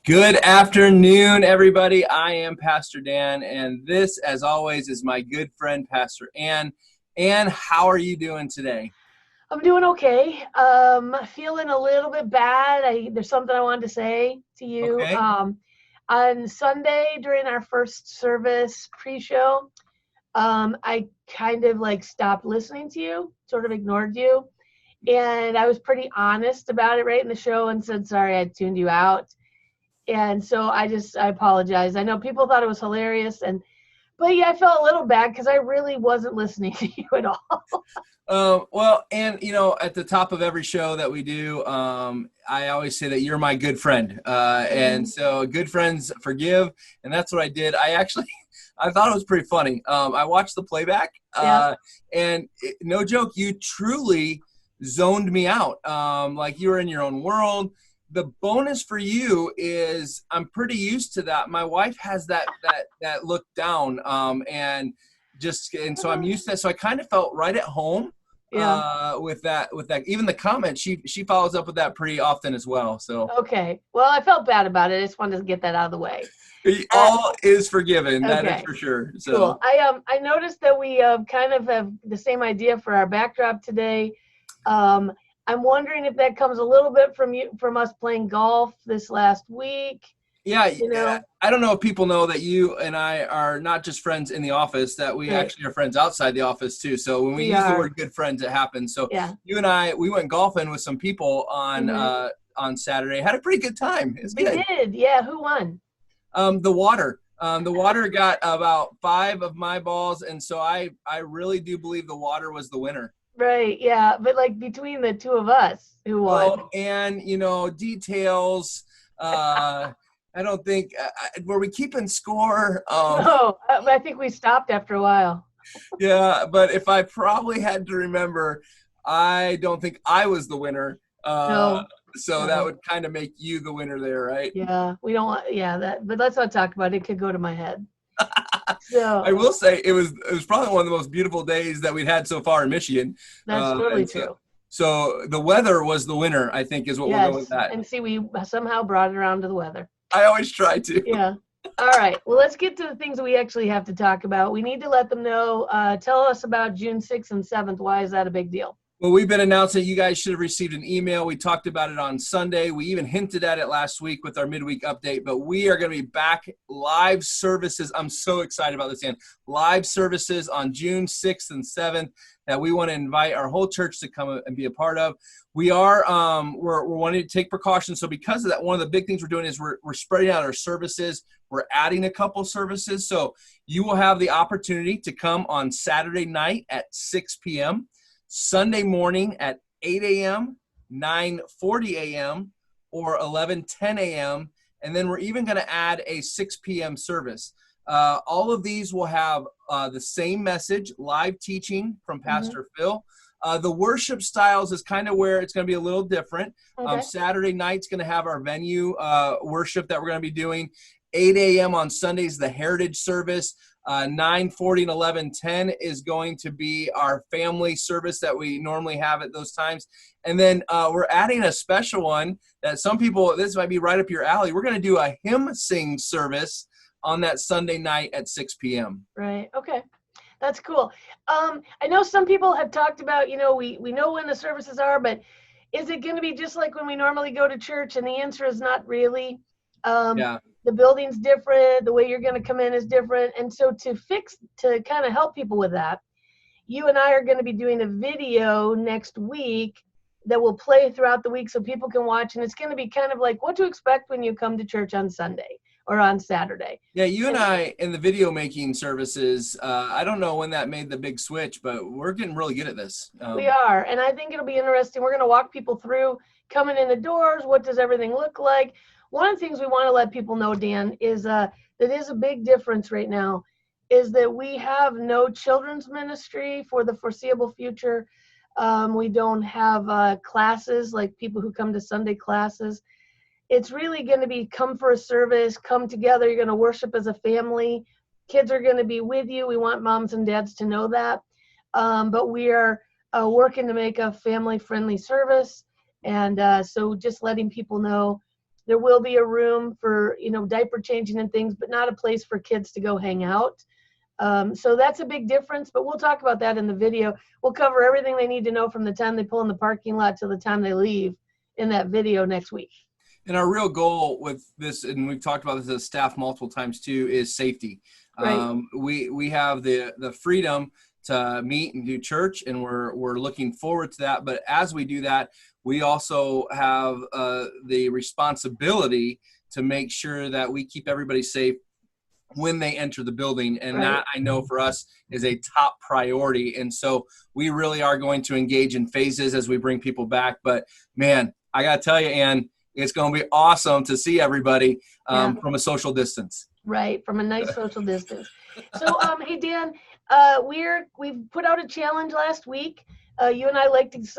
Good afternoon, everybody. I am Pastor Dan, and this, as always, is my good friend, Pastor Ann. Ann, how are you doing today? I'm doing okay. Feeling a little bit bad. There's something I wanted to say to you. Okay. On Sunday during our first service pre-show, I kind of like stopped listening to you, sort of ignored you. And I was pretty honest about it right in the show and said, sorry, I tuned you out. And so I apologize. I know people thought it was hilarious but yeah, I felt a little bad because I really wasn't listening to you at all. Well, and at the top of every show that we do, I always say that you're my good friend, and so good friends forgive, and that's what I did. I thought it was pretty funny. I watched the playback, Yeah. no joke, you truly zoned me out, like you were in your own world. The bonus for you is I'm pretty used to that. My wife has that look down, and so I'm used to that. So I kind of felt right at home Yeah. with that. Even the comment, she follows up with that pretty often as well. So Okay. Well, I felt bad about it. I just wanted to get that out of the way. Uh, all is forgiven. That is okay. for sure. So Cool. I noticed that we kind of have the same idea for our backdrop today. Um, I'm wondering if that comes a little bit from us playing golf this last week. yeah, You know, I don't know if people know that you and I are not just friends in the office, that we right? actually are friends outside the office too. So when we We use the are. word good friends, it happens. So Yeah. you and I, we went golfing with some people Hmm. on Saturday. Had a pretty good time. It's We good. did. Yeah. Who won? The water got about 5 of my balls, and so I really do believe the water was the winner. Right. Yeah. But like between the two of us, who won? Well, and details. I don't think were we keeping score. No, I think we stopped after a while. Yeah, but if I probably had to remember, I don't think I was the winner. No. So that No. would kind of make you the winner there, right? Yeah. We don't want. Yeah. But let's not talk about it. It could go to my head. I So will say it was probably one of the most beautiful days that we'd had so far in Michigan. that's totally And so, true. so the weather was the winner, I think, is what we'll go with Yes. that. And see, we somehow brought it around to the weather. I always try to. Yeah. All right. Well, let's get to the things that we actually have to talk about. We need to let them know. Tell us about June 6th and 7th. Why is that a big deal? Well, we've been announcing you guys should have received an email. We talked about it on Sunday. We even hinted at it last week with our midweek update, but we are going to be back live services. I'm so excited about this, Ann. Live services on June 6th and 7th that we want to invite our whole church to come and be a part of. We're wanting to take precautions. So because of that, one of the big things we're doing is we're spreading out our services. We're adding a couple services. So you will have the opportunity to come on Saturday night at 6 p.m., Sunday morning at 8 a.m., 9:40 a.m., or 11:10 a.m., and then we're even going to add a 6 p.m. service. All of these will have the same message, live teaching from Mm-hmm. Pastor Phil. The worship styles is kind of where it's going to be a little different. Okay. Saturday night's going to have our venue worship that we're going to be doing. 8 a.m. on Sundays, the Heritage service. 9:40 and 11:10 is going to be our family service that we normally have at those times. And then we're adding a special one that some people, this might be right up your alley. We're going to do a hymn sing service on that Sunday night at 6 p.m. Right. Okay. That's cool. I know some people have talked about, we know when the services are, but is it going to be just like when we normally go to church? And the answer is not really. Yeah. The building's different. The way you're going to come in is different. And so to kind of help people with that, you and I are going to be doing a video next week that will play throughout the week so people can watch. And it's going to be kind of like what to expect when you come to church on Sunday or on Saturday. Yeah, you and I in the video making services, I don't know when that made the big switch, but we're getting really good at this. We are. And I think it'll be interesting. We're going to walk people through coming in the doors. What does everything look like? One of the things we want to let people know, Dan, is that is a big difference right now, is that we have no children's ministry for the foreseeable future. We don't have classes like people who come to Sunday classes. It's really going to be come for a service, come together. You're going to worship as a family. Kids are going to be with you. We want moms and dads to know that. But we are working to make a family-friendly service. And so just letting people know There will be a room for, diaper changing and things, but not a place for kids to go hang out. So that's a big difference, but we'll talk about that in the video. We'll cover everything they need to know from the time they pull in the parking lot to the time they leave in that video next week. And our real goal with this, and we've talked about this as staff multiple times too, is safety. Right. We have the freedom to meet and do church, and we're looking forward to that. But as we do that, we also have the responsibility to make sure that we keep everybody safe when they enter the building. And that, I know, for us is a top priority. And so we really are going to engage in phases as we bring people back. But man, I got to tell you, Ann, it's going to be awesome to see everybody from a social distance. Right, from a nice social distance. So, hey, Dan, we've put out a challenge last week. You and I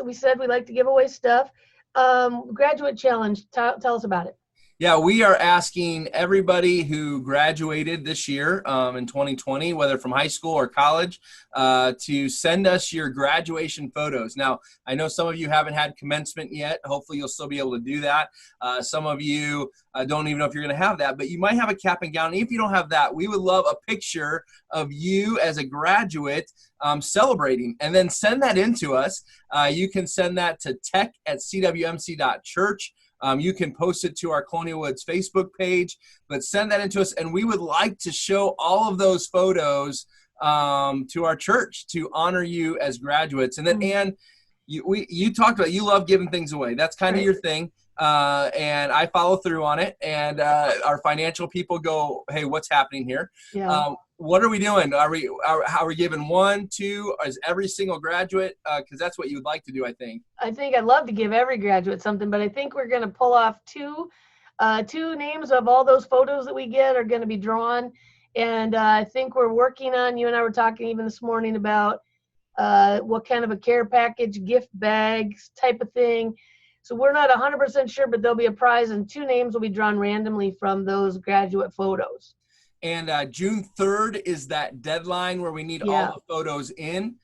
we said we like to give away stuff. Graduate challenge, tell us about it. Yeah, we are asking everybody who graduated this year in 2020, whether from high school or college, to send us your graduation photos. Now, I know some of you haven't had commencement yet. Hopefully, you'll still be able to do that. Some of you don't even know if you're going to have that, but you might have a cap and gown. If you don't have that, we would love a picture of you as a graduate celebrating, and then send that in to us. You can send that to tech@cwmc.church. You can post it to our Colonial Woods Facebook page, but send that into us, and we would like to show all of those photos to our church to honor you as graduates. And then, Ann, you talked about you love giving things away. That's kind of your thing, and I follow through on it. And our financial people go, "Hey, what's happening here? Yeah. What are we doing? How are we giving 1, 2? Is every single graduate? Because that's what you would like to do, I think. I think I'd love to give every graduate something, but I think we're going to pull off two names of all those photos that we get are going to be drawn. And I think we're working on, you and I were talking even this morning about what kind of a care package, gift bags type of thing. So we're not 100% sure, but there'll be a prize, and 2 names will be drawn randomly from those graduate photos. And June 3rd is that deadline where we need all the photos in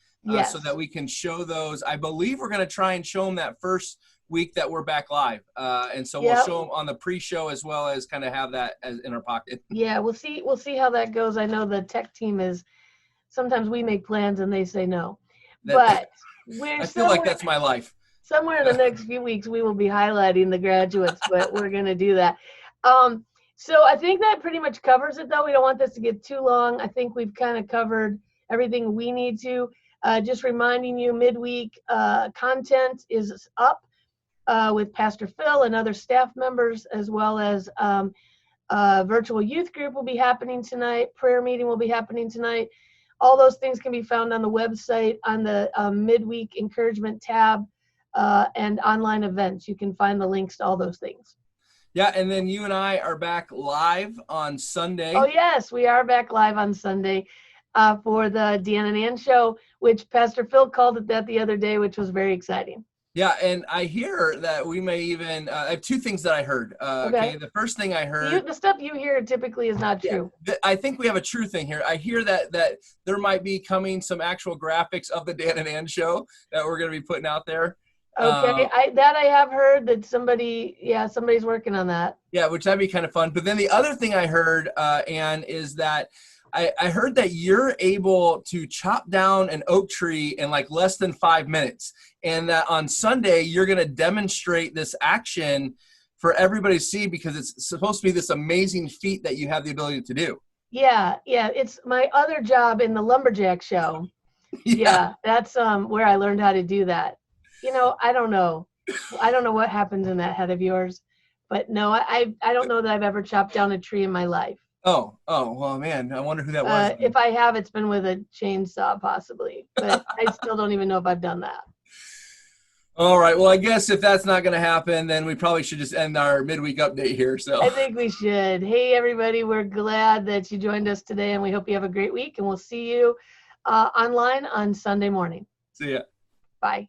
so that we can show those. I believe we're going to try and show them that first week that we're back live. And so we'll show them on the pre-show as well as kind of have that as in our pocket. Yeah, we'll see how that goes. I know the tech team sometimes we make plans and they say no. But I feel like that's my life. Somewhere in the next few weeks, we will be highlighting the graduates, but we're going to do that. So I think that pretty much covers it, though. We don't want this to get too long. I think we've kind of covered everything we need to. Just reminding you, midweek content is up with Pastor Phil and other staff members, as well as virtual youth group will be happening tonight. Prayer meeting will be happening tonight. All those things can be found on the website on the midweek encouragement tab and online events. You can find the links to all those things. Yeah, and then you and I are back live on Sunday. Oh, yes, we are back live on Sunday for the Deanna and Ann show, which Pastor Phil called it that the other day, which was very exciting. Yeah, and I hear that we may even I have 2 things that I heard. Okay. The first thing I heard. The stuff you hear typically is not true. I think we have a true thing here. I hear that there might be coming some actual graphics of the Dan and Ann show that we're going to be putting out there. Okay, I have heard that somebody's working on that. Yeah, which that'd be kind of fun. But then the other thing I heard, Ann, is that I heard that you're able to chop down an oak tree in like less than 5 minutes, and that on Sunday you're going to demonstrate this action for everybody to see, because it's supposed to be this amazing feat that you have the ability to do. Yeah, it's my other job in the lumberjack show. Yeah, that's where I learned how to do that. I don't know. I don't know what happens in that head of yours, but no, I don't know that I've ever chopped down a tree in my life. Oh, well, man, I wonder who that was. If I have, it's been with a chainsaw possibly, but I still don't even know if I've done that. All right. Well, I guess if that's not going to happen, then we probably should just end our midweek update here. So I think we should. Hey, everybody, we're glad that you joined us today, and we hope you have a great week, and we'll see you online on Sunday morning. See ya. Bye.